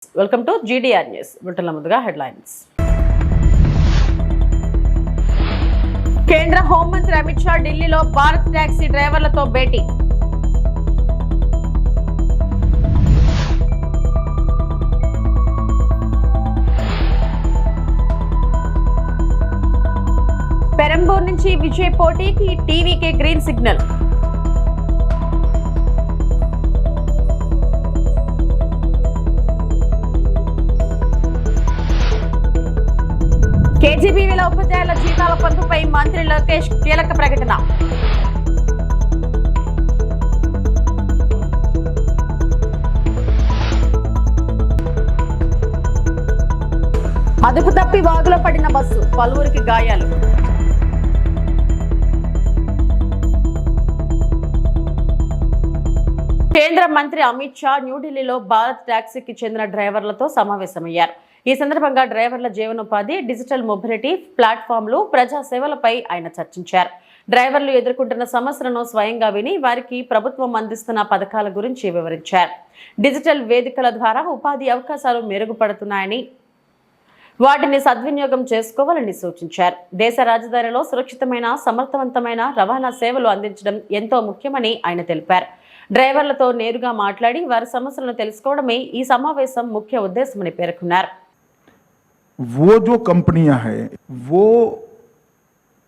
Welcome to GDR news. బులెటిన్ల ముందుగా headlines. కేంద్ర హోంమంత్రి అమిత్ షా ఢిల్లీలో భారత్ టాక్సీ డ్రైవర్లతో భేటీ. పెరంబూర్ నుంచి విజయ్ పోటీకి టీవీకే గ్రీన్ సిగ్నల్. కేజీబీవీల ఉపాధ్యాయుల జీతాల పెంపుపై మంత్రి లోకేష్ కీలక ప్రకటన. అదుపు తప్పి వాగులో పడిన బస్సు, పలువురికి గాయాలు. కేంద్ర మంత్రి అమిత్ షా న్యూఢిల్లీలో భారత్ టాక్సీకి చెందిన డ్రైవర్లతో సమావేశమయ్యారు. ఈ సందర్భంగా డ్రైవర్ల జీవనోపాధి, డిజిటల్ మొబిలిటీ ప్లాట్ఫామ్లు, ప్రజా సేవలపై ఆయన చర్చించారు. డ్రైవర్లు ఎదుర్కొంటున్న సమస్యలను స్వయంగా విని వారికి ప్రభుత్వం అందిస్తున్న పథకాల గురించి వివరించారు. డిజిటల్ వేదికల ద్వారా ఉపాధి అవకాశాలు మెరుగుపడుతున్నాయని, వాటిని సద్వినియోగం చేసుకోవాలని సూచించారు. దేశ రాజధానిలో సురక్షితమైన, సమర్థవంతమైన రవాణా సేవలు అందించడం ఎంతో ముఖ్యమని ఆయన తెలిపారు. డ్రైవర్లతో నేరుగా మాట్లాడి వారి సమస్యలను తెలుసుకోవడమే ఈ సమావేశం ముఖ్య ఉద్దేశమని పేర్కొన్నారు. वो जो कंपनियां हैं, वो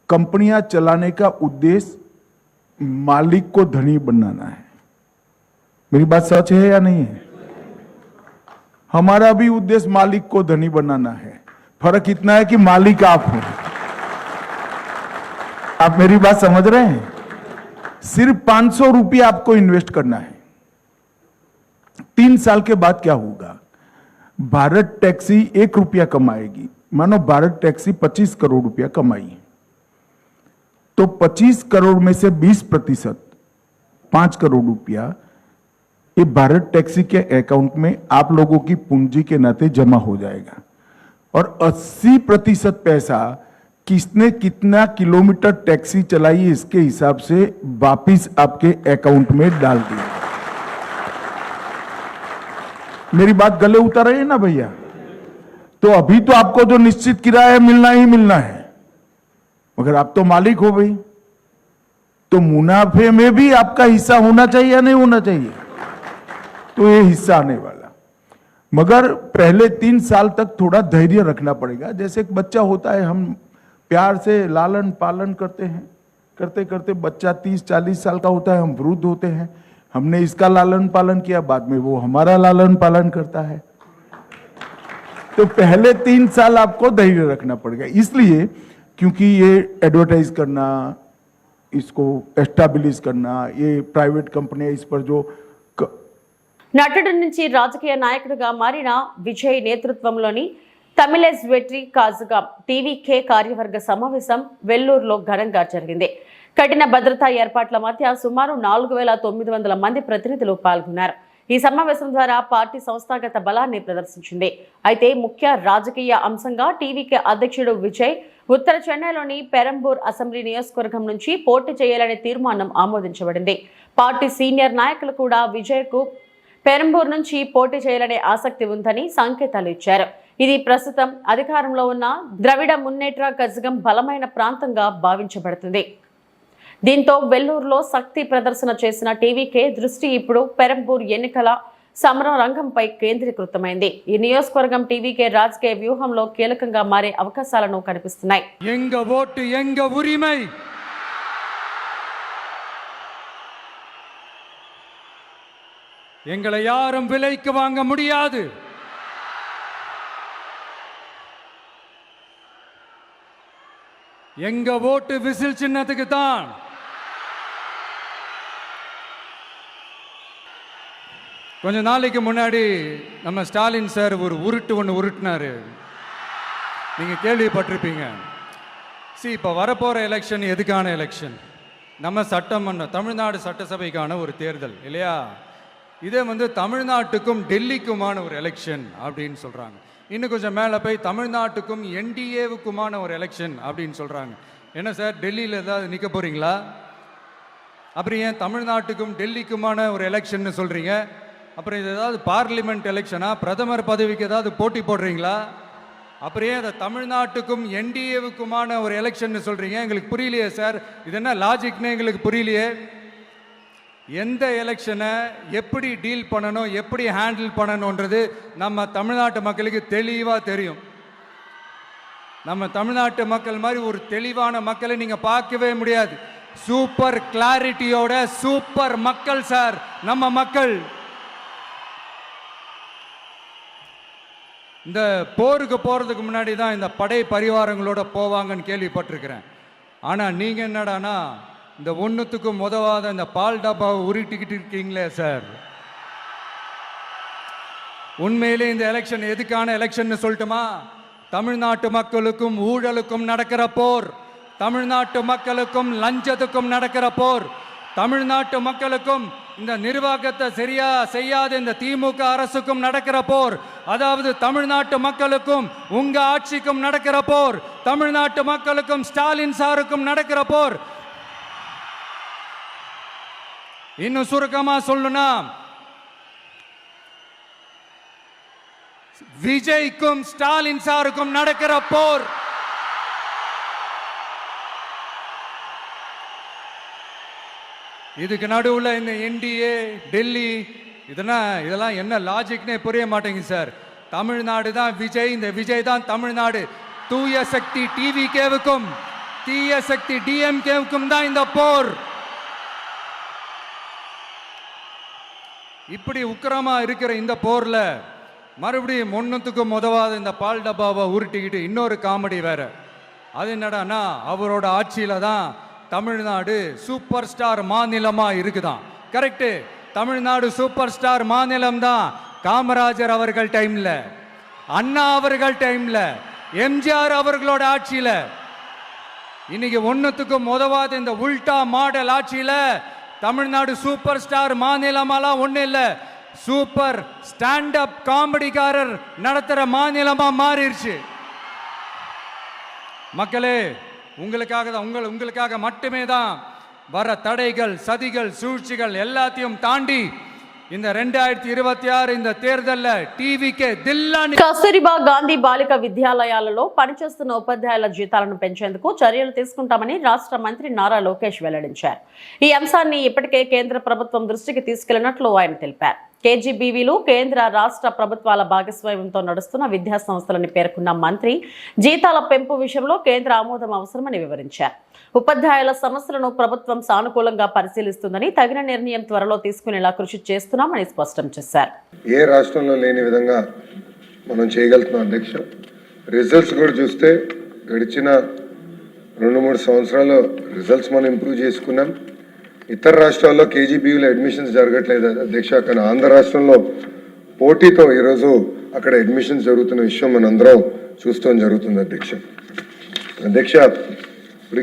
कंपनियां चलाने का उद्देश्य मालिक को धनी बनाना है. मेरी बात सच है या नहीं है? हमारा भी उद्देश्य मालिक को धनी बनाना है. फर्क इतना है कि मालिक आप हो. आप मेरी बात समझ रहे हैं? सिर्फ 500 रुपया आपको इन्वेस्ट करना है. 3 साल के बाद क्या होगा? भारत टैक्सी 1 रुपया कमाएगी. मानो भारत टैक्सी 25 करोड़ रुपया कमाई, तो 25 करोड़ में से 20%, 5 करोड़ रुपया ये भारत टैक्सी के अकाउंट में आप लोगों की पूंजी के नाते जमा हो जाएगा. और 80% पैसा किसने कितना किलोमीटर टैक्सी चलाई इसके हिसाब से वापिस आपके अकाउंट में डाल दिया. मेरी बात गले उतर रही है ना भैया? तो अभी तो आपको जो निश्चित किराया मिलना ही मिलना है, मगर आप तो मालिक हो भाई, तो मुनाफे में भी आपका हिस्सा होना चाहिए या नहीं होना चाहिए? तो ये हिस्सा आने वाला, मगर पहले 3 साल तक थोड़ा धैर्य रखना पड़ेगा. जैसे एक बच्चा होता है, हम प्यार से लालन पालन करते हैं, करते करते बच्चा 30-40 साल का होता है, हम वृद्ध होते हैं. हमने इसका लालन पालन किया, बाद में वो हमारा लालन पालन करता है. तो पहले 3 साल आपको धैर्य रखना पड़ेगा. इसलिए क्योंकि ये एडवर्टाइज करना, इसको एस्टाब्लिश करना, ये प्राइवेट कंपनी इस पर जो నటుడి నుంచి రాజకీయ నాయకుడిగా మారిన విజయ్ నేతృత్వంలోని తమిళేజ్ వెట్రి కాజుగా టీవీకే కార్యవర్గ సమావేశం వెల్లూరులో ఘనంగా జరిగింది. కఠిన భద్రతా ఏర్పాట్ల మధ్య సుమారు 4900 మంది ప్రతినిధులు పాల్గొన్నారు. ఈ సమావేశం ద్వారా పార్టీ సంస్థాగత బలాన్ని ప్రదర్శించింది. అయితే ముఖ్య రాజకీయ అంశంగా టీవీకే అధ్యక్షుడు విజయ్ ఉత్తర చెన్నైలోని పెరంబూర్ అసెంబ్లీ నియోజకవర్గం నుంచి పోటీ చేయాలనే తీర్మానం ఆమోదించబడింది. పార్టీ సీనియర్ నాయకులు కూడా విజయ్కు పెరంబూర్ నుంచి పోటీ చేయాలనే ఆసక్తి ఉందని సంకేతాలు ఇచ్చారు. ఇది ప్రస్తుతం అధికారంలో ఉన్న ద్రవిడ మున్నేట్ర కజగం బలమైన ప్రాంతంగా భావించబడుతుంది. దీంతో వెల్లూరులో శక్తి ప్రదర్శన చేసిన టీవీకే దృష్టి ఇప్పుడు పెరంబూర్ ఎన్నికల సమర రంగంపై కేంద్రీకృతమైంది. ఈ నియోజకవర్గం టీవీకే రాజకీయ వ్యూహంలో కీలకంగా మారే అవకాశాలను కనిపిస్తున్నాయి. ఎంగ ఓటు ఎంగ ఉరిమై, எங்களை யாரும் விலைக்கு வாங்க முடியாது. எங்க ஓட்டு விசில் சின்னத்துக்கு தான். கொஞ்ச நாளைக்கு முன்னாடி நம்ம ஸ்டாலின் சார் ஒரு உருட்டு ஒன்று உருட்டினாரு, நீங்க கேள்விப்பட்டிருப்பீங்க. இப்போ வரப்போற எலெக்ஷன் எதுக்கான எலெக்ஷன்? நம்ம சட்டமன்ற தமிழ்நாடு சட்டசபைக்கான ஒரு தேர்தல் இல்லையா? இதே தமிழ்நாட்டுக்கும் டெல்லிக்குமான ஒரு எலெக்ஷன் அப்படின்னு சொல்றாங்க. இன்னும் கொஞ்சம் மேலே போய் தமிழ்நாட்டுக்கும் என்டிஏவுக்குமான ஒரு எலெக்ஷன் அப்படின்னு சொல்றாங்க. என்ன சார், டெல்லியில் ஏதாவது நிற்க போறீங்களா? அப்புறம் ஏன் தமிழ்நாட்டுக்கும் டெல்லிக்குமான ஒரு எலெக்ஷன் சொல்றீங்க? அப்புறம் இது ஏதாவது பார்லிமெண்ட் எலெக்ஷனா, பிரதமர் பதவிக்கு ஏதாவது போட்டி போடுறீங்களா? அப்புறம் அதை தமிழ்நாட்டுக்கும் என்டிஏவுக்குமான ஒரு எலெக்ஷன் சொல்றீங்க? எங்களுக்கு புரியலையே சார், இது என்ன லாஜிக்னு எங்களுக்கு புரியலையே. எந்த எலெக்ஷனை எப்படி டீல் பண்ணணும், எப்படி ஹேண்டில் பண்ணணுன்றது நம்ம தமிழ்நாட்டு மக்களுக்கு தெளிவாக தெரியும். நம்ம தமிழ்நாட்டு மக்கள் மாதிரி ஒரு தெளிவான மக்களை நீங்க பார்க்கவே முடியாது. சூப்பர் கிளாரிட்டியோட சூப்பர் மக்கள் சார் நம்ம மக்கள். இந்த போருக்கு போறதுக்கு முன்னாடி தான் இந்த படை பரிவாரங்களோட போவாங்கன்னு கேள்விப்பட்டிருக்கிறேன். ஆனா நீங்க என்னடானா இந்த ஒன்றுத்துக்கும் உதவாத இந்த பால் டப்பாவை உருட்டிக்கிட்டு இருக்கீங்களே சார். உண்மையிலே இந்த எலெக்ஷன் எதுக்கான எலெக்ஷன் சொல்லட்டுமா? தமிழ்நாட்டு மக்களுக்கும் ஊழலுக்கும் நடக்கிற போர், தமிழ்நாட்டு மக்களுக்கும் லஞ்சத்துக்கும் நடக்கிற போர், தமிழ்நாட்டு மக்களுக்கும் இந்த நிர்வாகத்தை சரியா செய்யாத இந்த திமுக அரசுக்கும் நடக்கிற போர், அதாவது தமிழ்நாட்டு மக்களுக்கும் உங்க ஆட்சிக்கும் நடக்கிற போர், தமிழ்நாட்டு மக்களுக்கும் ஸ்டாலின் சாருக்கும் நடக்கிற போர். இன்னும் சுருக்கமா சொல்லணும்னா விஜய்க்கும் ஸ்டாலின் சாருக்கும் நடக்கிற போர். இதுக்கு நடுவுல இந்த என்டிஏ டெல்லி இதெல்லாம் என்ன லாஜிக்னே புரிய மாட்டேங்குது சார். தமிழ்நாடு தான் விஜய், இந்த விஜய் தான் தமிழ்நாடு. தூய சக்தி டிவிகேவுக்கும் தீய சக்தி டிஎம்கேவுக்கும் தான் இந்த போர். இப்படி உக்கிரமா இருக்கிற இந்த போர்ல மறுபடியும் ஒன்றுத்துக்கும் உதவாத இந்த பால் டப்பாவை உருட்டிக்கிட்டு இன்னொரு காமெடி வேற. அது என்னடானா அவரோட ஆட்சியில தான் தமிழ்நாடு சூப்பர் ஸ்டார் மாநிலமா இருக்குதான். கரெக்டு, தமிழ்நாடு சூப்பர் ஸ்டார் மாநிலம் தான். காமராஜர் அவர்கள் டைம்ல, அண்ணா அவர்கள் டைம்ல, எம்ஜிஆர் அவர்களோட ஆட்சியில. இன்னைக்கு ஒன்றுத்துக்கும் உதவாத இந்த உல்டா மாடல் ஆட்சியில தமிழ்நாடு சூப்பர் ஸ்டார் மாநிலமாலாம் ஒண்ணு இல்ல, சூப்பர் ஸ்டாண்ட் அப் காமெடிக்காரர் நடத்துற மாநிலமா மாறிடுச்சு. மக்களே, உங்களுக்காக மட்டுமே தான் வர தடைகள், சதிகள், சூழ்ச்சிகள் எல்லாத்தையும் தாண்டி இந்த 2026 இந்த தேர்தல்ல టీవీకే దిల్లాని. కస్తూరిబా గాంధీ బాలిక విద్యాలయాలలో పనిచేస్తున్న ఉపాధ్యాయుల జీతాలను పెంచేందుకు చర్యలు తీసుకుంటామని రాష్ట్ర మంత్రి నారా లోకేష్ వెల్లడించారు. ఈ అంశాన్ని ఇప్పటికే కేంద్ర ప్రభుత్వం దృష్టికి తీసుకెళ్లినట్లు ఆయన తెలిపారు. కేజీబీవీలు కేంద్ర రాష్ట్ర ప్రభుత్వాల భాగస్వామ్యంతో నడుస్తున్న విద్యా సంస్థలని పేర్కొన్న మంత్రి జీతాల పెంపు విషయంలో కేంద్ర ఆమోదం అవసరమని వివరించారు. ఉపాధ్యాయుల సమస్యలను ప్రభుత్వం సానుకూలంగా పరిశీలిస్తుందని, తగిన నిర్ణయం త్వరలో తీసుకునేలా కృషి చేస్తున్నామని స్పష్టం చేశారు. ఏ రాష్ట్రంలో లేని విధంగా మనం చేయగలుగుతున్నాం అధ్యక్ష. రిజల్ట్స్ కూడా చూస్తే గడిచిన 2-3 సంవత్సరాల్లో రిజల్ట్స్ మనం ఇంప్రూవ్ చేసుకున్నాం. ఇతర రాష్ట్రాల్లో కేజీబీయూలో అడ్మిషన్స్ జరగట్లేదు అధ్యక్ష, కానీ ఆంధ్ర రాష్ట్రంలో పోటీతో ఈరోజు అక్కడ అడ్మిషన్స్ జరుగుతున్న విషయం మనందరం చూస్తాం జరుగుతుంది అధ్యక్ష. అధ్యక్ష, ఇప్పుడు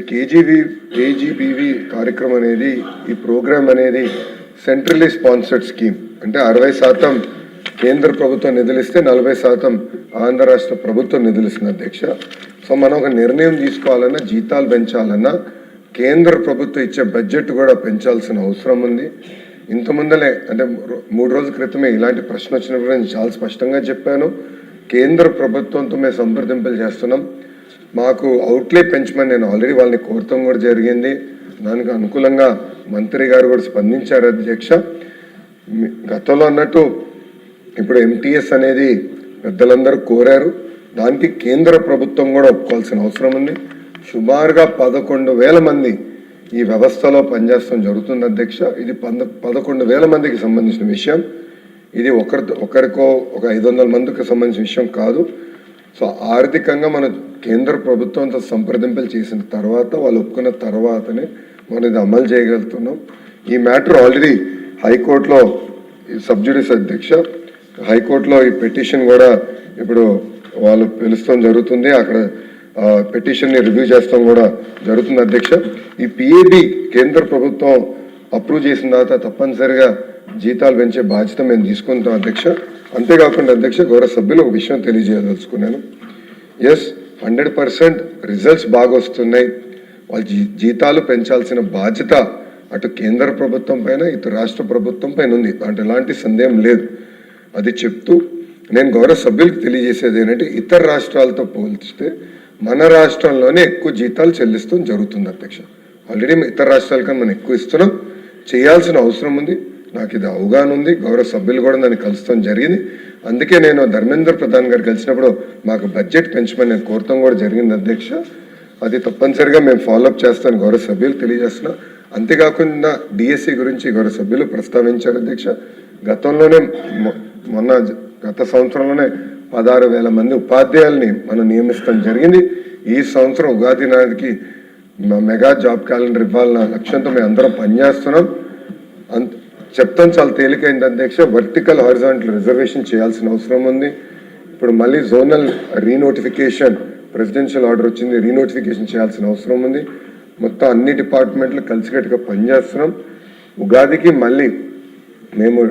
కేజీబీవీ కార్యక్రమం అనేది, ఈ ప్రోగ్రామ్ అనేది సెంట్రల్లీ స్పాన్సర్డ్ స్కీమ్. అంటే 60% కేంద్ర ప్రభుత్వం నిధులిస్తే 40% ఆంధ్ర రాష్ట్ర ప్రభుత్వం నిధులిస్తుంది అధ్యక్ష. సో మనం ఒక నిర్ణయం తీసుకోవాలన్నా, జీతాలు పెంచాలన్నా కేంద్ర ప్రభుత్వం ఇచ్చే బడ్జెట్ కూడా పెంచాల్సిన అవసరం ఉంది. ఇంత ముందలే అంటే 3 రోజుల క్రితమే ఇలాంటి ప్రశ్న వచ్చినప్పుడు నేను చాలా స్పష్టంగా చెప్పాను. కేంద్ర ప్రభుత్వంతో మేము సంప్రదింపులు చేస్తున్నాం. మాకు అవుట్లే పెంచమని నేను ఆల్రెడీ వాళ్ళని కోరటం కూడా జరిగింది. దానికి అనుకూలంగా మంత్రి గారు కూడా స్పందించారు అధ్యక్ష. గతంలో అన్నట్టు ఇప్పుడు ఎంటీఎస్ అనేది పెద్దలందరూ కోరారు. దానికి కేంద్ర ప్రభుత్వం కూడా ఒప్పుకోవాల్సిన అవసరం ఉంది. సుమారుగా 11,000 మంది ఈ వ్యవస్థలో పనిచేస్తాం జరుగుతుంది అధ్యక్ష. ఇది 11,000 మందికి సంబంధించిన విషయం. ఇది ఒకరికో ఒక 500 మందికి సంబంధించిన విషయం కాదు. సో ఆర్థికంగా మన కేంద్ర ప్రభుత్వంతో సంప్రదింపులు చేసిన తర్వాత, వాళ్ళు ఒప్పుకున్న తర్వాతనే మనం ఇది అమలు చేయగలుగుతున్నాం. ఈ మ్యాటర్ ఆల్రెడీ హైకోర్టులో సబ్జుడిస్ అధ్యక్ష, హైకోర్టులో ఈ పిటిషన్ కూడా ఇప్పుడు వాళ్ళు పిలుస్తాం జరుగుతుంది. అక్కడ పిటిషన్ని రివ్యూ చేస్తాం కూడా జరుగుతుంది అధ్యక్ష. ఈ పిఏబి కేంద్ర ప్రభుత్వం అప్రూవ్ చేసిన తర్వాత తప్పనిసరిగా జీతాలు పెంచే బాధ్యత మేము తీసుకుంటాం అధ్యక్ష. అంతేకాకుండా అధ్యక్ష, గౌరవ సభ్యులు ఒక విషయం తెలియజేయదలుచుకున్నాను. ఎస్, 100% రిజల్ట్స్ బాగా వస్తున్నాయి. వాళ్ళ జీతాలు పెంచాల్సిన బాధ్యత అటు కేంద్ర ప్రభుత్వం పైన ఇటు రాష్ట్ర ప్రభుత్వం పైన ఉంది, అంటే ఎలాంటి సందేహం లేదు. అది చెప్తూ నేను గౌరవ సభ్యులకు తెలియజేసేది ఏంటంటే, ఇతర రాష్ట్రాలతో పోల్చితే మన రాష్ట్రంలోనే ఎక్కువ జీతాలు చెల్లిస్తూ జరుగుతుంది అధ్యక్ష. ఆల్రెడీ ఇతర రాష్ట్రాల కన్నా మనం ఎక్కువ ఇస్తున్నాం, చేయాల్సిన అవసరం ఉంది. నాకు ఇది అవగాహన ఉంది, గౌరవ సభ్యులు కూడా దాన్ని కలుస్తాం జరిగింది. అందుకే నేను ధర్మేంద్ర ప్రధాన్ గారు కలిసినప్పుడు మాకు బడ్జెట్ పెంచమని నేను కోరటం కూడా జరిగింది అధ్యక్ష. అది తప్పనిసరిగా మేము ఫాలోఅప్ చేస్తాను గౌరవ సభ్యులు తెలియజేస్తున్నా. అంతేకాకుండా డిఎస్సి గురించి గౌరవ సభ్యులు ప్రస్తావించారు అధ్యక్ష. గతంలోనే గత సంవత్సరంలోనే 16,000 మంది ఉపాధ్యాయుల్ని మనం నియమిస్తాం జరిగింది. ఈ సంవత్సరం ఉగాది నాటికి మెగా జాబ్ క్యాలెండర్ ఇవ్వాలన్న లక్ష్యంతో మేము అందరం పనిచేస్తున్నాం. చెప్తాం చాలా తేలికైంది అధ్యక్ష. వర్టికల్ హారిజాంటల్ రిజర్వేషన్ చేయాల్సిన అవసరం ఉంది. ఇప్పుడు మళ్ళీ జోనల్ రీనోటిఫికేషన్ ప్రెసిడెన్షియల్ ఆర్డర్ వచ్చింది, రీనోటిఫికేషన్ చేయాల్సిన అవసరం ఉంది. మొత్తం అన్ని డిపార్ట్మెంట్లు కలిసికట్టుగా పనిచేస్తున్నాం. ఉగాదికి మళ్ళీ మేము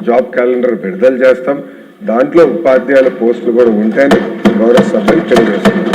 జాబ్ క్యాలెండర్ విడుదల చేస్తాం. దాంట్లో ఉపాధ్యాయుల పోస్టులు కూడా ఉంటాయని గౌరవ సభ్యులు తెలియజేస్తున్నాం.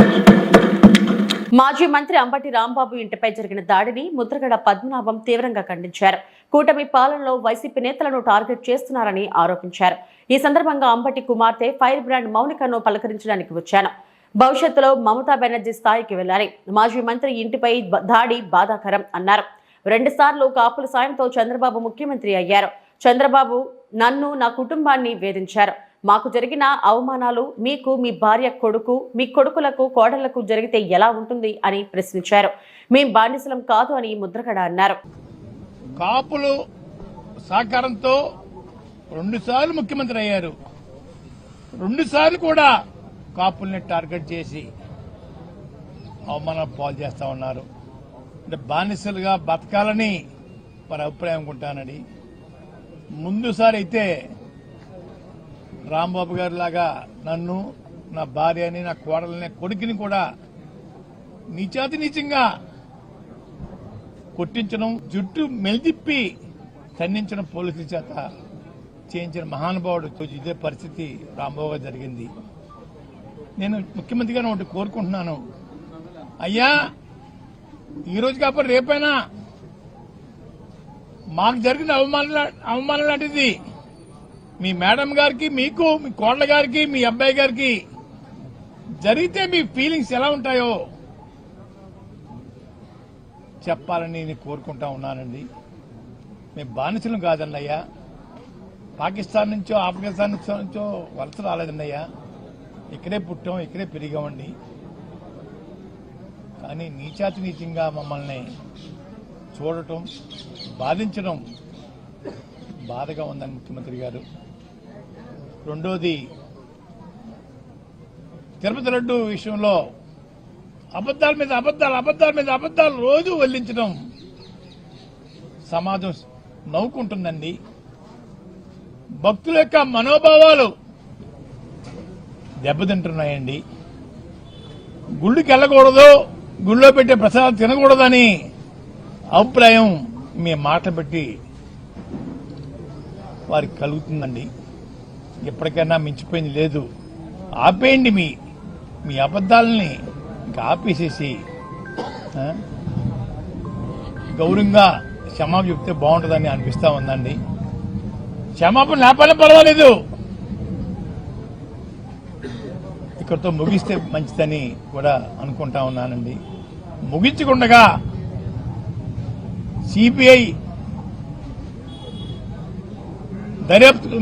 మాజీ మంత్రి అంబటి రాంబాబు ఇంటిపై జరిగిన దాడిని ముద్రగడ పద్మనాభం తీవ్రంగా ఖండించారు. కూటమి పాలనలో వైసీపీ నేతలను టార్గెట్ చేస్తున్నారని ఆరోపించారు. ఈ సందర్భంగా అంబటి కుమార్తె ఫైర్ బ్రాండ్ మౌనికను పలకరించడానికి వచ్చాను. భవిష్యత్తులో మమతా బెనర్జీ స్థాయికి వెళ్లాలి. మాజీ మంత్రి ఇంటిపై దాడి బాధాకరం అన్నారు. 2 సార్లు కాపుల సాయంతో చంద్రబాబు ముఖ్యమంత్రి అయ్యారు. చంద్రబాబు నన్ను, నా కుటుంబాన్ని వేధించారు. మాకు జరిగిన అవమానాలు మీకు, మీ భార్య, కొడుకు, మీ కొడుకులకు, కోడళ్లకు జరిగితే ఎలా ఉంటుంది అని ప్రశ్నించారు. మేం బానిసలం కాదు అని ముద్రగడ అన్నారు. కాపులు సహకారంతో 2 సార్లు ముఖ్యమంత్రి అయ్యారు. 2 సార్లు కూడా కాపుల్ని టార్గెట్ చేసి అవమానం పాలు చేస్తా ఉన్నారు. అంటే బానిసలుగా బతకాలని వారి అభిప్రాయం అనుకుంటానని. ముందుసారి అయితే రాంబాబు గారి లాగా నన్ను, నా భార్యని, నా కోడలని, కొడుకుని కూడా నీచాతి నీచంగా కొట్టించడం, జుట్టు మెలిదిప్పి ఖండించడం పోలీసుల చేత చేయించిన మహానుభావుడు. ఇదే పరిస్థితి రాంబాబు గారు జరిగింది. నేను ముఖ్యమంత్రిగా ఒకటి కోరుకుంటున్నాను, అయ్యా ఈ రోజు కాకపోతే రేపైనా మాకు జరిగిన అవమానం లాంటిది మీ మేడం గారికి, మీకు, మీ కోడల గారికి, మీ అబ్బాయి గారికి జరిగితే మీ ఫీలింగ్స్ ఎలా ఉంటాయో చెప్పాలని నేను కోరుకుంటా ఉన్నానండి. మేము బానిసలు కాదండి అయ్యా. పాకిస్తాన్ నుంచో, ఆఫ్ఘనిస్తాన్ నుంచో వలస రాలేదండి అయ్యా. ఇక్కడే పుట్టాం, ఇక్కడే పెరిగామండి. కానీ నీచాతి నీచంగా మమ్మల్ని చూడటం, బాధించడం బాధగా ఉందని ముఖ్యమంత్రి గారు. రెండోది, తిరుపతి లడ్డు విషయంలో అబద్దాల మీద అబద్దాలు రోజు వల్లించడం సమాజం నవ్వుకుంటుందండి. భక్తుల యొక్క మనోభావాలు దెబ్బతింటున్నాయండి. గుళ్ళకి వెళ్ళకూడదు, గుళ్ళో పెట్టే ప్రసాదం తినకూడదని అభిప్రాయం మీ మాట పెట్టి వారికి కలుగుతుందండి. ఎప్పటికైనా మించిపోయింది లేదు. ఆపేయండి మీ అబద్దాలని, ఇంకా ఆపేసేసి గౌరవంగా క్షమాపణ చెప్తే బాగుంటుందని అనిపిస్తా ఉందండి. క్షమాపణ లేకపోయినా పర్వాలేదు, ఇక్కడితో ముగిస్తే మంచిదని కూడా అనుకుంటా ఉన్నానండి. ముగించకుండా సిబిఐ దర్యాప్తు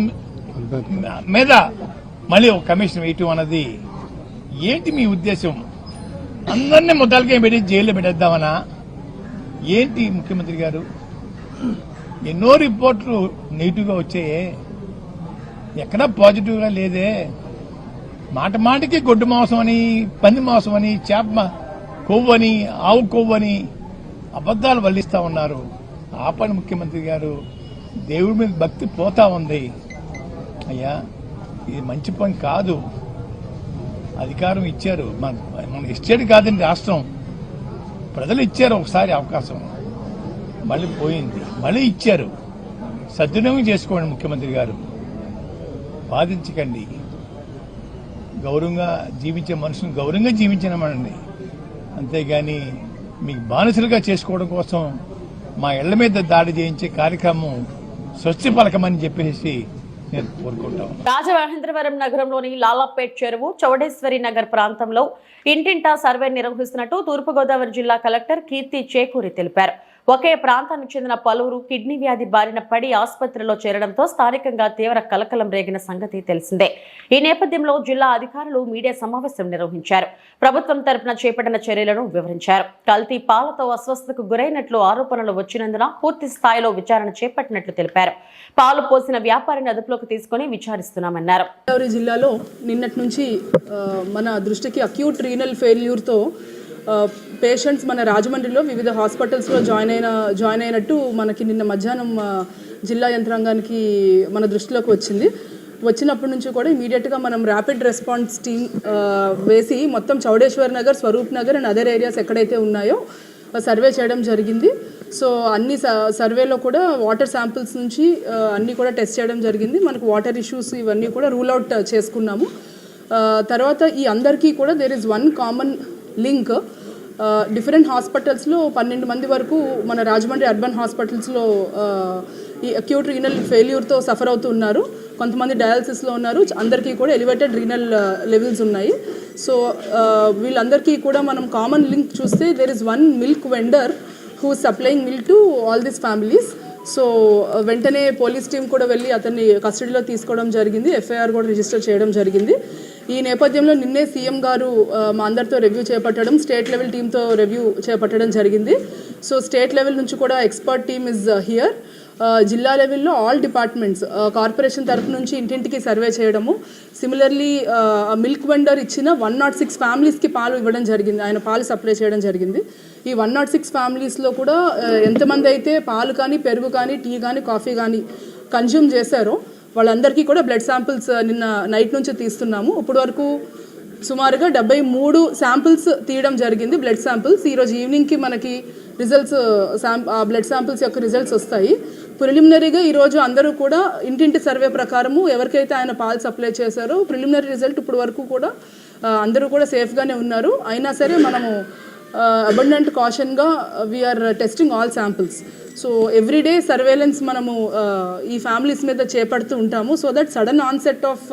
మీద మళ్ళీ ఒక కమిషన్ వేయటం అన్నది ఏంటి మీ ఉద్దేశం? అందరినీ ముద్దాలకే పెట్టి జైల్లో పెట్టేద్దామనా ఏంటి ముఖ్యమంత్రి గారు? ఎన్నో రిపోర్ట్లు నెగిటివ్గా వచ్చాయే, ఎక్కడా పాజిటివ్గా లేదే. మాట మాటకి గొడ్డు మాంసం అని, పంది మాంసం అని, చేప కొవ్వని, ఆవు కొవ్వని అబద్దాలు వల్లిస్తా ఉన్నారు. ఆపని ముఖ్యమంత్రి గారు. దేవుడి మీద భక్తి పోతా ఉంది. అయ్యా ఇది మంచి పని కాదు. అధికారం ఇచ్చారు, మన ఎస్టేట్ కాదండి రాష్ట్రం, ప్రజలు ఇచ్చారు ఒకసారి అవకాశం, మళ్ళీ పోయింది, మళ్ళీ ఇచ్చారు. సద్వినియోగం చేసుకోండి ముఖ్యమంత్రి గారు, బాధించకండి. గౌరవంగా జీవించే మనుషుని గౌరవంగా జీవించనమండి, అంతేగాని మీకు బానిసలుగా చేసుకోవడం కోసం మా ఇళ్ల మీద దాడి చేయించే కార్యక్రమం స్వస్తి పలకమని చెప్పేసి నేను కోరుకుంటాను. రాజమహేంద్రవరం నగరంలోని లాలాపేట్ చెరువు, చౌడేశ్వరి నగర్ ప్రాంతంలో ఇంటింటా సర్వే నిర్వహిస్తున్నట్టు తూర్పుగోదావరి జిల్లా కలెక్టర్ కీర్తి చేకూరి తెలిపారు. ఒకే ప్రాంతానికి చెందిన పలువురు కిడ్నీ వ్యాధి బారిన పడి ఆసుపత్రిలో చేరడంతో స్థానికంగా తీవ్ర కలకలం రేగిన సంగతి తెలిసిందే. ఈ నేపథ్యంలో జిల్లా అధికారులు మీడియా సమావేశం నిర్వహించారు. ప్రభుత్వం తరపున చేపట్టిన చర్యలను వివరించారు. కల్తీ పాలతో అస్వస్థతకు గురైనట్లు ఆరోపణలు వచ్చినందున పూర్తి స్థాయిలో విచారణ చేపట్టినట్లు తెలిపారు. పాలు పోసిన వ్యాపారిని అదుపులోకి తీసుకుని విచారిస్తున్నామన్నారు. గోదావరి జిల్లాలో నిన్నటి నుంచి మన దృష్టికి అక్యూట్ రీనల్ ఫెయిల్యూర్తో పేషెంట్స్ మన రాజమండ్రిలో వివిధ హాస్పిటల్స్లో జాయిన్ అయినట్టు మనకి నిన్న మధ్యాహ్నం జిల్లా యంత్రాంగానికి మన దృష్టిలోకి వచ్చినప్పటి నుంచి కూడా ఇమీడియట్గా మనం ర్యాపిడ్ రెస్పాన్స్ టీమ్ వేసి మొత్తం Chowdeshwar Nagar, Swaroop Nagar and other areas ఎక్కడైతే ఉన్నాయో సర్వే చేయడం జరిగింది. సో అన్ని సర్వేలో కూడా వాటర్ శాంపిల్స్ నుంచి అన్నీ కూడా టెస్ట్ చేయడం జరిగింది. మనకు వాటర్ ఇష్యూస్ ఇవన్నీ కూడా రూల్ అవుట్ చేసుకున్నాము. తర్వాత ఈ అందరికీ కూడా there is one common link. Different హాస్పిటల్స్లో 12 మంది వరకు మన రాజమండ్రి అర్బన్ హాస్పిటల్స్లో ఈ అక్యూట్ రీనల్ ఫెయిల్యూర్తో సఫర్ అవుతున్నారు. కొంతమంది డయాలసిస్లో ఉన్నారు. అందరికీ కూడా ఎలివేటెడ్ రీనల్ లెవెల్స్ ఉన్నాయి. సో వీళ్ళందరికీ కూడా మనం కామన్ లింక్ చూస్తే there is one milk vendor who supplying milk to all these families. So వెంటనే పోలీస్ టీం కూడా వెళ్ళి అతన్ని కస్టడీలో తీసుకోవడం జరిగింది. ఎఫ్ఐఆర్ కూడా రిజిస్టర్ చేయడం జరిగింది. ఈ నేపథ్యంలో నిన్నే సీఎం గారు మా అందరితో రివ్యూ చేపట్టడం, స్టేట్ లెవెల్ టీంతో రివ్యూ చేపట్టడం జరిగింది. సో స్టేట్ లెవెల్ నుంచి కూడా ఎక్స్పర్ట్ టీమ్ ఇస్ హియర్. జిల్లా లెవెల్లో ఆల్ డిపార్ట్మెంట్స్, కార్పొరేషన్ తరఫు నుంచి ఇంటింటికి సర్వే చేయడము, సిమిలర్లీ మిల్క్ వెండర్ ఇచ్చిన 106 ఫ్యామిలీస్కి పాలు ఇవ్వడం జరిగింది. ఆయన పాలు సప్లై చేయడం జరిగింది. ఈ 106 ఫ్యామిలీస్లో కూడా ఎంతమంది అయితే పాలు కానీ, పెరుగు కానీ, టీ కానీ, కాఫీ కానీ కన్జ్యూమ్ చేశారో వాళ్ళందరికీ కూడా బ్లడ్ శాంపిల్స్ నిన్న నైట్ నుంచి తీస్తున్నాము. ఇప్పటి వరకు సుమారుగా 73 శాంపిల్స్ తీయడం జరిగింది, బ్లడ్ శాంపిల్స్. ఈరోజు ఈవినింగ్కి మనకి రిజల్ట్స్, బ్లడ్ శాంపిల్స్ యొక్క రిజల్ట్స్ వస్తాయి. ప్రిలిమినరీగా ఈరోజు అందరూ కూడా ఇంటింటి సర్వే ప్రకారము ఎవరికైతే ఆయన పాలు సప్లై చేశారో ప్రిలిమినరీ రిజల్ట్ ఇప్పుడు వరకు కూడా అందరూ కూడా సేఫ్గానే ఉన్నారు. అయినా సరే మనము అబండెంట్ కాషన్గా we are testing all samples. So everyday surveillance మనము ఈ ఫ్యామిలీస్ మీద చేపడుతూ ఉంటాము. So that sudden onset of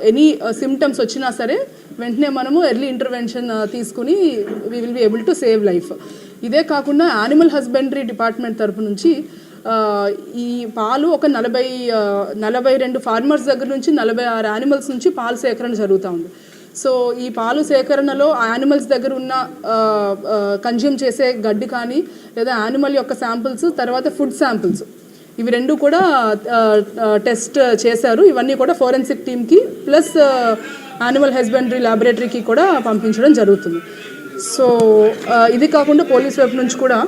any symptoms వచ్చినా సరే వెంటనే మనము ఎర్లీ ఇంటర్వెన్షన్ తీసుకుని we will be able to save life. ఇదే కాకుండా యానిమల్ హస్బెండరీ డిపార్ట్మెంట్ తరపు నుంచి ఈ పాలు ఒక 42 ఫార్మర్స్ దగ్గర నుంచి 46 యానిమల్స్ నుంచి పాలు సేకరణ జరుగుతూ ఉంది. సో ఈ పాలు సేకరణలో యానిమల్స్ దగ్గర ఉన్న కన్జ్యూమ్ చేసే గడ్డి కానీ లేదా యానిమల్ యొక్క శాంపిల్స్, తర్వాత ఫుడ్ శాంపిల్స్, ఇవి రెండు కూడా టెస్ట్ చేశారు. ఇవన్నీ కూడా ఫోరెన్సిక్ టీమ్కి ప్లస్ యానిమల్ హస్బెండరీ ల్యాబొరేటరీకి కూడా పంపించడం జరుగుతుంది. సో ఇది కాకుండా పోలీస్ వైపు నుంచి కూడా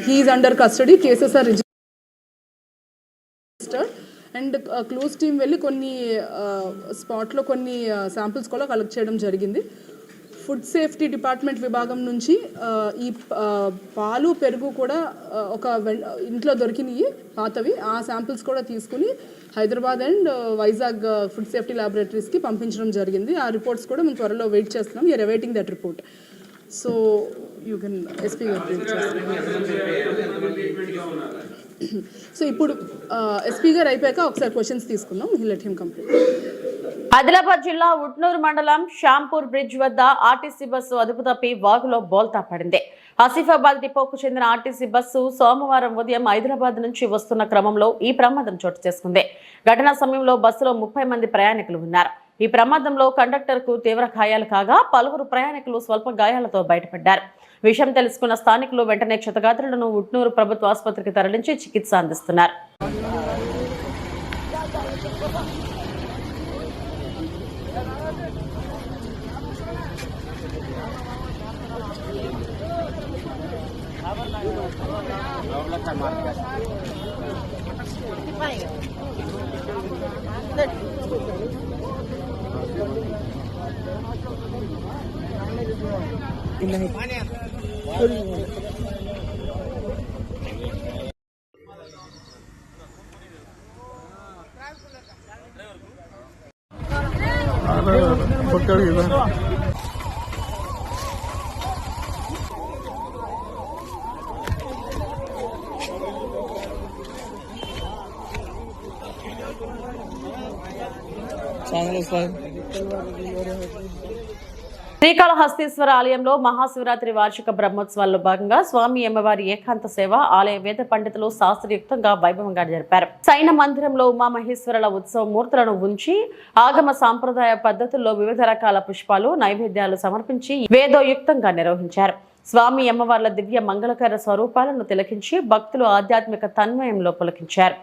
he's under custody, cases are registered and close team వెళ్ళి కొన్ని స్పాట్లో కొన్ని శాంపిల్స్ కూడా కలెక్ట్ చేయడం జరిగింది. ఫుడ్ సేఫ్టీ డిపార్ట్మెంట్ విభాగం నుంచి ఈ పాలు, పెరుగు కూడా ఒక ఇంట్లో దొరికినవి పాతవి, ఆ శాంపిల్స్ కూడా తీసుకుని Hyderabad and Vizag food safety ల్యాబొరేటరీస్కి పంపించడం జరిగింది. ఆ రిపోర్ట్స్ కూడా మేము త్వరలో వెయిట్ చేస్తున్నాం. You are awaiting that report. So you can SP గారు వెయిట్ చేస్తున్నాం. సో ఇప్పుడు ఎస్పీ గారు అయిపోయాక ఒకసారి క్వశ్చన్స్ తీసుకుందాం. Let him complete. ఆదిలాబాద్ జిల్లా ఉట్నూరు మండలం షాంపూర్ బ్రిడ్జ్ వద్ద ఆర్టీసీ బస్సు అదుపు తప్పి వాగులో బోల్తా పడింది. ఆసిఫాబాద్ డిపోకు చెందిన ఆర్టీసీ బస్సు సోమవారం ఉదయం హైదరాబాద్ నుంచి వస్తున్న క్రమంలో ఈ ప్రమాదం చోటు చేసుకుంది. ఘటనా సమయంలో బస్సులో 30 మంది ప్రయాణికులు ఉన్నారు. ఈ ప్రమాదంలో కండక్టర్కు తీవ్ర గాయాలు కాగా పలువురు ప్రయాణికులు స్వల్ప గాయాలతో బయటపడ్డారు. విషయం తెలుసుకున్న స్థానికులు వెంటనే క్షతగాత్రులను ఉట్నూరు ప్రభుత్వ ఆసుపత్రికి తరలించి చికిత్స అందిస్తున్నారు. శ్రీకాళహస్తీశ్వర ఆలయంలో మహాశివరాత్రి వార్షిక బ్రహ్మోత్సవాల్లో భాగంగా స్వామి అమ్మవారి ఏకాంత సేవ ఆలయ వేద పండితులు శాస్త్రయుక్తంగా వైభవంగా జరిపారు. సైన మందిరంలో ఉమామహేశ్వరుల ఉత్సవ మూర్తులను ఉంచి ఆగమ సాంప్రదాయ పద్ధతుల్లో వివిధ రకాల పుష్పాలు నైవేద్యాలు సమర్పించి వేదోయుక్తంగా నిర్వహించారు. స్వామి అమ్మవార్ల దివ్య మంగళకర స్వరూపాలను తిలకించి భక్తులు ఆధ్యాత్మిక తన్మయంలో పులకించారు.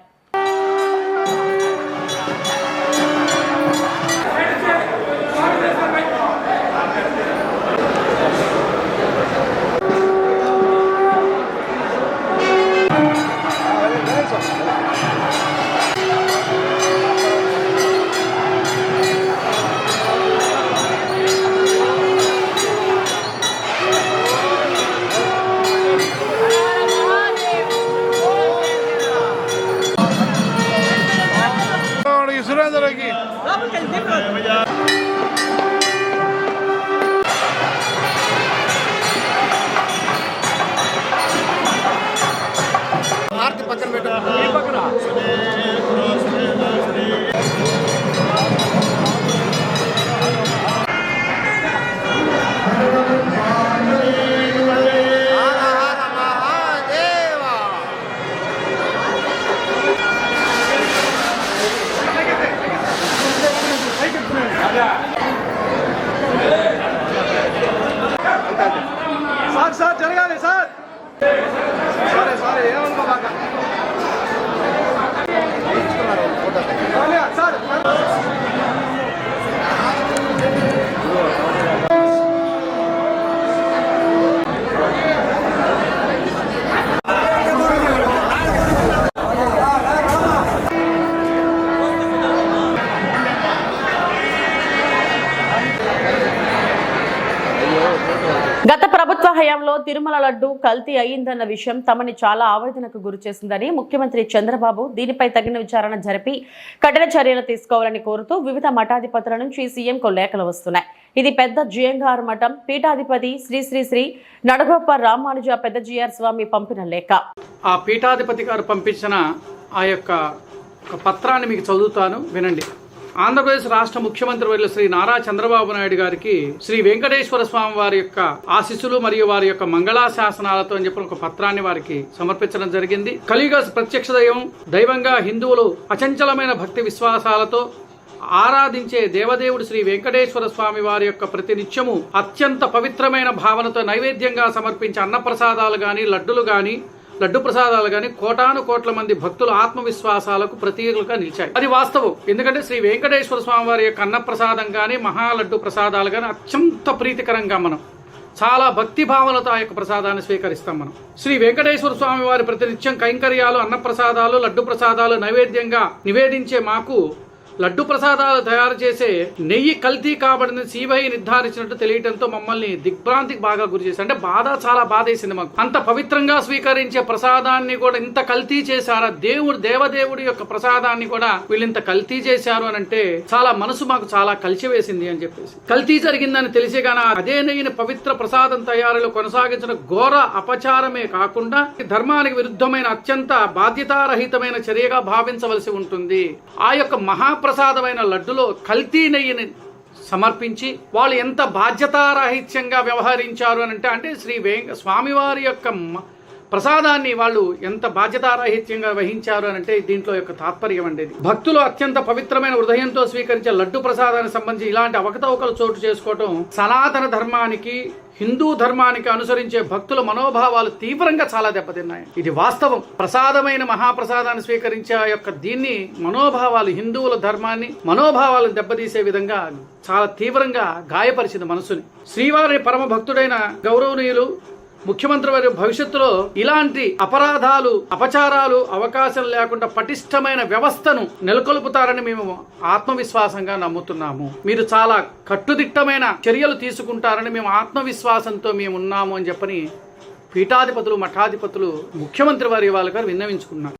సార్ జరగాలి సార్. సరే ఏమనుకోబాక సార్. గత ప్రభుత్వ హయాంలో తిరుమల లడ్డు కల్తీ అయ్యిందన్న విషయం తమని చాలా ఆవేదనకు గురిచేసిందని ముఖ్యమంత్రి చంద్రబాబు దీనిపై తగిన విచారణ జరిపి కఠిన చర్యలు తీసుకోవాలని కోరుతూ వివిధ మఠాధిపతుల నుంచి సీఎంకు లేఖలు వస్తున్నాయి. ఇది పెద్ద జియంగారు మఠం పీఠాధిపతి శ్రీ శ్రీ శ్రీ నడగొప్ప రామానుజ పెద్ద జిఆర్ స్వామి పంపిన లేఖ. ఆ పీఠాధిపతి గారు పంపించిన ఆ యొక్క పత్రాన్ని మీకు చదువుతాను, వినండి. ఆంధ్రప్రదేశ్ రాష్ట్ర ముఖ్యమంత్రి వర్యులు శ్రీ నారా చంద్రబాబు నాయుడు గారికి శ్రీ వెంకటేశ్వర స్వామి వారి యొక్క ఆశీస్సులు మరియు వారి యొక్క మంగళాశాసనాలతో అని చెప్పిన ఒక పత్రాన్ని వారికి సమర్పించడం జరిగింది. కలియుగ ప్రత్యక్ష దైవంగా హిందువులు అచంచలమైన భక్తి విశ్వాసాలతో ఆరాధించే దేవదేవుడు శ్రీ వెంకటేశ్వర స్వామి వారి యొక్క ప్రతినిత్యము అత్యంత పవిత్రమైన భావనతో నైవేద్యంగా సమర్పించే అన్నప్రసాదాలు గాని లడ్డు ప్రసాదాలు కానీ కోటాను కోట్ల మంది భక్తుల ఆత్మవిశ్వాసాలకు ప్రతీకలుగా నిలిచాయి. అది వాస్తవం. ఎందుకంటే శ్రీ వెంకటేశ్వర స్వామి వారి యొక్క అన్నప్రసాదం కానీ మహాలడ్డు ప్రసాదాలు కానీ అత్యంత ప్రీతికరంగా మనం చాలా భక్తి భావనతో ఆ యొక్క ప్రసాదాన్ని స్వీకరిస్తాం. మనం శ్రీ వెంకటేశ్వర స్వామి వారి ప్రతినిత్యం కైంకర్యాలు అన్నప్రసాదాలు లడ్డు ప్రసాదాలు నైవేద్యంగా నివేదించే మాకు లడ్డు ప్రసాదాలు తయారు చేసే నెయ్యి కల్తీ కాబడిన సిబిఐ నిర్ధారించినట్టు తెలియటంతో మమ్మల్ని దిగ్భ్రాంతికి బాగా గురి చేశారు. అంటే చాలా బాధ వేసింది మాకు. అంత పవిత్రంగా స్వీకరించే ప్రసాదాన్ని కూడా ఇంత కల్తీ చేశారా, దేవదేవుడి యొక్క ప్రసాదాన్ని కూడా వీళ్ళు ఇంత కల్తీ చేశారు అని అంటే చాలా మనసు మాకు చాలా కలిసివేసింది అని చెప్పేసి. కల్తీ జరిగిందని తెలిసే గాన అదే నెయ్యిని పవిత్ర ప్రసాదం తయారీలో కొనసాగించిన ఘోర అపచారమే కాకుండా ధర్మానికి విరుద్ధమైన అత్యంత బాధ్యతారహితమైన చర్యగా భావించవలసి ఉంటుంది. ఆ యొక్క మహాప్రసాదమైన లడ్డులో కల్తీ నెయ్యిని సమర్పించి వాళ్ళు ఎంత బాధ్యతారాహిత్యంగా వ్యవహరించారు అని అంటే శ్రీ స్వామివారి యొక్క ప్రసాదాన్ని వాళ్ళు ఎంత బాధ్యతారాహిత్యంగా వహించారు అని అంటే దీంట్లో యొక్క తాత్పర్యం అనేది. భక్తులు అత్యంత పవిత్రమైన హృదయంతో స్వీకరించే లడ్డు ప్రసాదానికి సంబంధించి ఇలాంటి అవకతవకలు చోటు చేసుకోవటం సనాతన ధర్మానికి హిందూ ధర్మానికి అనుసరించే భక్తుల మనోభావాలు తీవ్రంగా చాలా దెబ్బతిన్నాయి. ఇది వాస్తవం. ప్రసాదమైన మహాప్రసాదాన్ని స్వీకరించే యొక్క దీన్ని మనోభావాలు హిందువుల ధర్మాన్ని మనోభావాలను దెబ్బతీసే విధంగా చాలా తీవ్రంగా గాయపరిచింది మనసుని. శ్రీవారి పరమ భక్తుడైన గౌరవనీయులు ముఖ్యమంత్రి వారి భవిష్యత్తులో ఇలాంటి అపరాధాలు అపచారాలు అవకాశం లేకుండా పటిష్టమైన వ్యవస్థను నెలకొల్పుతారని మేము ఆత్మవిశ్వాసంగా నమ్ముతున్నాము. మీరు చాలా కట్టుదిట్టమైన చర్యలు తీసుకుంటారని మేము ఆత్మవిశ్వాసంతో మేము ఉన్నాము అని చెప్పని పీఠాధిపతులు మఠాధిపతులు ముఖ్యమంత్రి వారి గారు విన్నవించుకున్నారు.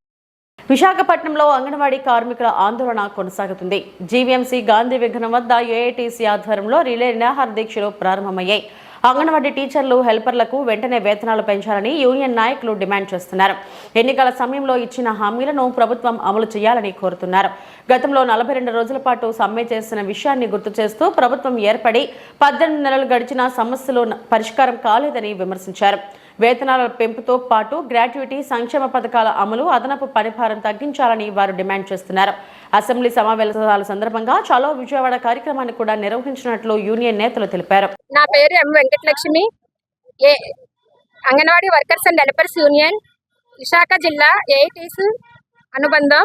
విశాఖపట్నంలో అంగన్వాడీ కార్మికుల ఆందోళన కొనసాగుతుంది. జీవీఎంసీ గాంధీ విగ్రహం వద్ద ఏఐటీసీ ఆధ్వర్యంలో రిలే నిరాహార దీక్షలు ప్రారంభమయ్యాయి. అంగన్వాడీ టీచర్లు, హెల్పర్లకు వెంటనే వేతనాలు పెంచాలని యూనియన్ నాయకులు డిమాండ్ చేస్తున్నారు. ఎన్నికల సమయంలో ఇచ్చిన హామీలను ప్రభుత్వం అమలు చేయాలని కోరుతున్నారు. గతంలో 42 రోజుల పాటు సమ్మె చేసిన విషయాన్ని గుర్తు చేస్తూ ప్రభుత్వం ఏర్పడి 18 నెలలు గడిచిన సమస్యలు పరిష్కారం కాలేదని విమర్శించారు. వేతనాల పెంపుతో పాటు గ్రాట్యుటీ, సంక్షేమ పథకాల అమలు, అదనపు పనిభారం తగ్గించాలని వారు డిమాండ్ చేస్తున్నారు. అసెంబ్లీ సమావేశాల సందర్భంగా చలో విజయవాడ కార్యక్రమాన్ని కూడా నిర్వహించినట్లు యూనియన్ నేతలు తెలిపారు. నా పేరు M Venkatalakshmi, anganwadi workers and helpers union, Visakha జిల్లా ఏఐటీస్ అనుబంధం.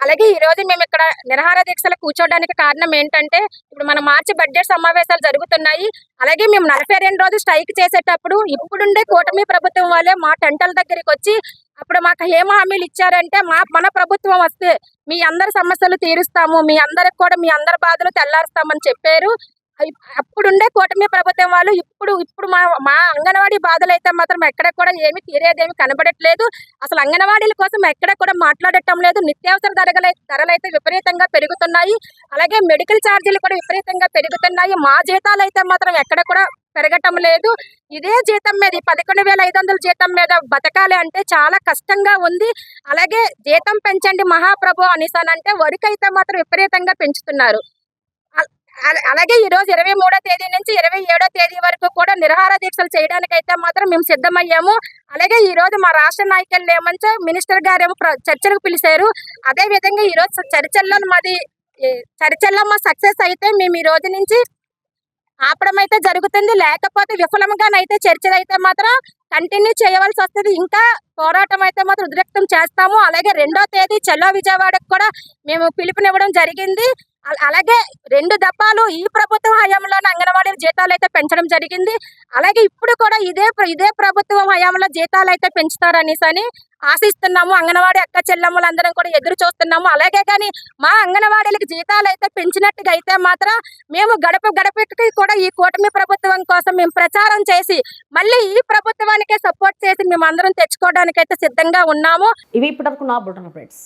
అలాగే ఈ రోజు మేము ఇక్కడ నిరాహార దీక్షలు కూర్చోవడానికి కారణం ఏంటంటే, ఇప్పుడు మన మార్చి బడ్జెట్ సమావేశాలు జరుగుతున్నాయి. అలాగే మేము 42 రోజులు స్ట్రైక్ చేసేటప్పుడు ఇప్పుడుండే కూటమి ప్రభుత్వం వాళ్ళే మా టెంటల దగ్గరికి వచ్చి అప్పుడు మాకు ఏం హామీలు ఇచ్చారంటే, మన ప్రభుత్వం వస్తే మీ అందరి సమస్యలు తీరుస్తాము, మీ అందరికి కూడా మీ అందరి బాధలు తెల్లారుస్తామని చెప్పారు. అప్పుడుండే కూటమి ప్రభుత్వం వాళ్ళు ఇప్పుడు మా అంగన్వాడీ బాధలు అయితే మాత్రం ఎక్కడ కూడా ఏమి తీరేదేమి కనబడట్లేదు. అసలు అంగన్వాడీల కోసం ఎక్కడ కూడా మాట్లాడటం లేదు. నిత్యావసర ధరలు అయితే విపరీతంగా పెరుగుతున్నాయి. అలాగే మెడికల్ ఛార్జీలు కూడా విపరీతంగా పెరుగుతున్నాయి. మా జీతాలు అయితే మాత్రం ఎక్కడ కూడా పెరగటం లేదు. ఇదే జీతం మీద 11,500 జీతం మీద బతకాలి అంటే చాలా కష్టంగా ఉంది. అలాగే జీతం పెంచండి మహాప్రభు అనేసానంటే వరకైతే మాత్రం విపరీతంగా పెంచుతున్నారు. అలాగే ఈ రోజు 23వ తేదీ నుంచి 27వ తేదీ వరకు కూడా నిరాహార దీక్షలు చేయడానికి అయితే మాత్రం మేము సిద్ధమయ్యాము. అలాగే ఈ రోజు మా రాష్ట్ర నాయకులు ఏమంటే మినిస్టర్ గారేమో చర్చలకు పిలిచారు. అదే విధంగా ఈ రోజు చర్చల్లో మా సక్సెస్ అయితే మేము ఈ రోజు నుంచి ఆపడం అయితే జరుగుతుంది. లేకపోతే విఫలంగానైతే చర్చలు అయితే మాత్రం కంటిన్యూ చేయవలసి వస్తుంది. ఇంకా పోరాటం అయితే మాత్రం ఉద్రిక్తం చేస్తాము. అలాగే 2వ తేదీ చలో విజయవాడకు కూడా మేము పిలుపునివ్వడం జరిగింది. అలాగే 2 దఫాలు ఈ ప్రభుత్వ హయాంలోనే అంగన్వాడీ జీతాలు అయితే పెంచడం జరిగింది. అలాగే ఇప్పుడు కూడా ఇదే ప్రభుత్వ హయాంలో జీతాలు అయితే పెంచుతారనేసి ఆశిస్తున్నాము. అంగన్వాడీ అక్క చెల్లెమ్మలందరం కూడా ఎదురు చూస్తున్నాము. అలాగే కానీ మా అంగన్వాడీలకు జీతాలు అయితే పెంచినట్టుగా అయితే మాత్రం మేము గడపకి కూడా ఈ కూటమి ప్రభుత్వం కోసం మేము ప్రచారం చేసి మళ్ళీ ఈ ప్రభుత్వానికే సపోర్ట్ చేసి మేము అందరం తెచ్చుకోవడానికి అయితే సిద్ధంగా ఉన్నాము. ఇవి ఇప్పటివరకు నా బులెటిన్ అప్డేట్స్.